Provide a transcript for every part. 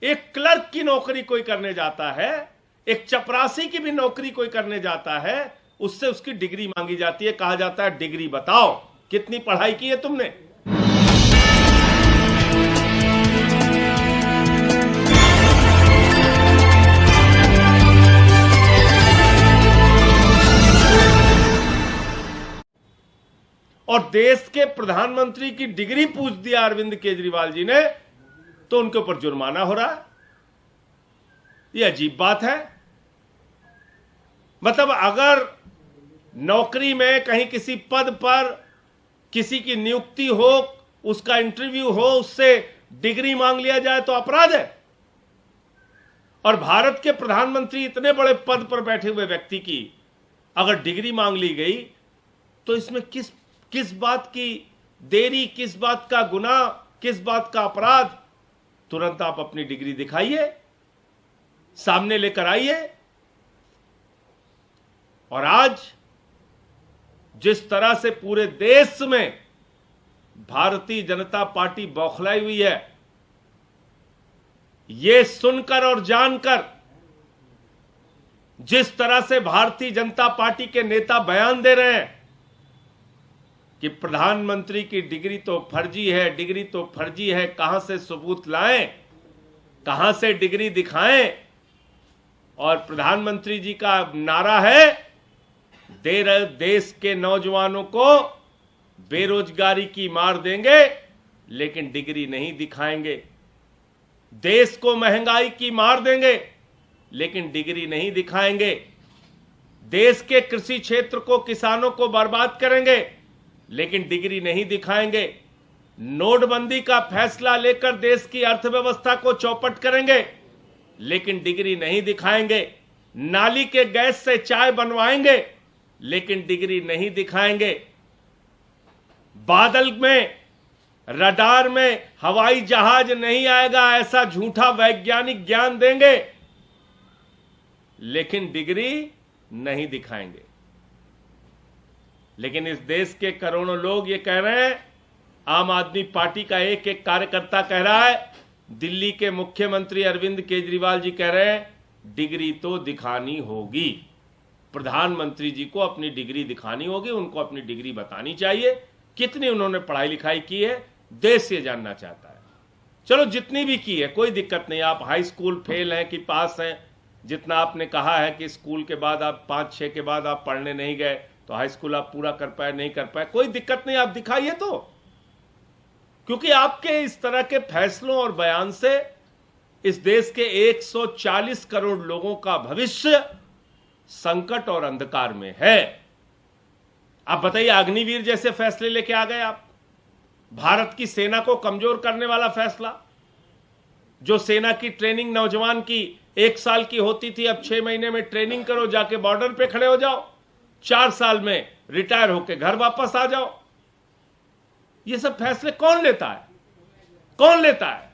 एक क्लर्क की नौकरी कोई करने जाता है, एक चपरासी की भी नौकरी कोई करने जाता है, उससे उसकी डिग्री मांगी जाती है, कहा जाता है डिग्री बताओ, कितनी पढ़ाई की है तुमने। और देश के प्रधानमंत्री की डिग्री पूछ दिया अरविंद केजरीवाल जी ने, तो उनके ऊपर जुर्माना हो रहा है। यह अजीब बात है। मतलब अगर नौकरी में कहीं किसी पद पर किसी की नियुक्ति हो, उसका इंटरव्यू हो, उससे डिग्री मांग लिया जाए तो अपराध है। और भारत के प्रधानमंत्री इतने बड़े पद पर बैठे हुए व्यक्ति की अगर डिग्री मांग ली गई तो इसमें किस बात की देरी, किस बात का गुनाह, किस बात का अपराध। तुरंत आप अपनी डिग्री दिखाइए, सामने लेकर आइए। और आज जिस तरह से पूरे देश में भारतीय जनता पार्टी बौखलाई हुई है, यह सुनकर और जानकर जिस तरह से भारतीय जनता पार्टी के नेता बयान दे रहे हैं कि प्रधानमंत्री की डिग्री तो फर्जी है, डिग्री तो फर्जी है, कहां से सबूत लाएं, कहां से डिग्री दिखाएं। और प्रधानमंत्री जी का नारा है, देश के नौजवानों को बेरोजगारी की मार देंगे लेकिन डिग्री नहीं दिखाएंगे, देश को महंगाई की मार देंगे लेकिन डिग्री नहीं दिखाएंगे, देश के कृषि क्षेत्र को, किसानों को बर्बाद करेंगे लेकिन डिग्री नहीं दिखाएंगे, नोटबंदी का फैसला लेकर देश की अर्थव्यवस्था को चौपट करेंगे लेकिन डिग्री नहीं दिखाएंगे, नाली के गैस से चाय बनवाएंगे लेकिन डिग्री नहीं दिखाएंगे, बादल में, रडार में हवाई जहाज नहीं आएगा ऐसा झूठा वैज्ञानिक ज्ञान देंगे लेकिन डिग्री नहीं दिखाएंगे। लेकिन इस देश के करोड़ों लोग ये कह रहे हैं, आम आदमी पार्टी का एक एक कार्यकर्ता कह रहा है, दिल्ली के मुख्यमंत्री अरविंद केजरीवाल जी कह रहे हैं डिग्री तो दिखानी होगी, प्रधानमंत्री जी को अपनी डिग्री दिखानी होगी, उनको अपनी डिग्री बतानी चाहिए, कितनी उन्होंने पढ़ाई लिखाई की है, देश ये जानना चाहता है। चलो जितनी भी की है कोई दिक्कत नहीं, आप हाई स्कूल फेल हैं कि पास हैं, जितना आपने कहा है कि स्कूल के बाद आप 5-6 के बाद आप पढ़ने नहीं गए तो हाई स्कूल आप पूरा कर पाए, नहीं कर पाए, कोई दिक्कत नहीं, आप दिखाइए तो। क्योंकि आपके इस तरह के फैसलों और बयान से इस देश के 140 करोड़ लोगों का भविष्य संकट और अंधकार में है। आप बताइए, अग्निवीर जैसे फैसले लेके आ गए आप, भारत की सेना को कमजोर करने वाला फैसला। जो सेना की ट्रेनिंग नौजवान की 1 साल की होती थी, अब 6 महीने में ट्रेनिंग करो, जाके बॉर्डर पे खड़े हो जाओ, 4 साल में रिटायर होके घर वापस आ जाओ। ये सब फैसले कौन लेता है? कौन लेता है?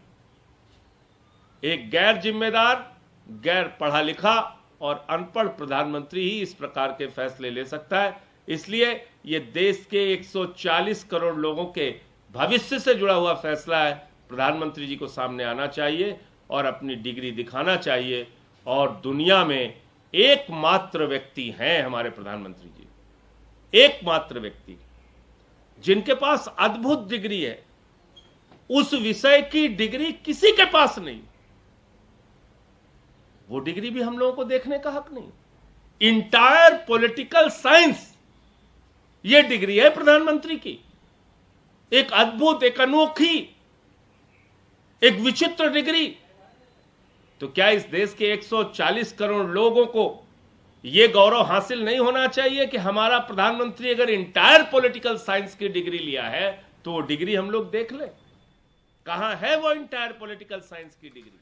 एक गैर जिम्मेदार, गैर पढ़ा लिखा और अनपढ़ प्रधानमंत्री ही इस प्रकार के फैसले ले सकता है। इसलिए यह देश के 140 करोड़ लोगों के भविष्य से जुड़ा हुआ फैसला है। प्रधानमंत्री जी को सामने आना चाहिए और अपनी डिग्री दिखाना चाहिए। और दुनिया में एकमात्र व्यक्ति हैं हमारे प्रधानमंत्री जी, एकमात्र व्यक्ति जिनके पास अद्भुत डिग्री है। उस विषय की डिग्री किसी के पास नहीं, वो डिग्री भी हम लोगों को देखने का हक नहीं। इंटायर पॉलिटिकल साइंस, ये डिग्री है प्रधानमंत्री की, एक अद्भुत, एक अनोखी, एक विचित्र डिग्री। तो क्या इस देश के 140 करोड़ लोगों को यह गौरव हासिल नहीं होना चाहिए कि हमारा प्रधानमंत्री अगर इंटायर पॉलिटिकल साइंस की डिग्री लिया है तो वो डिग्री हम लोग देख ले, कहां है वो इंटायर पॉलिटिकल साइंस की डिग्री।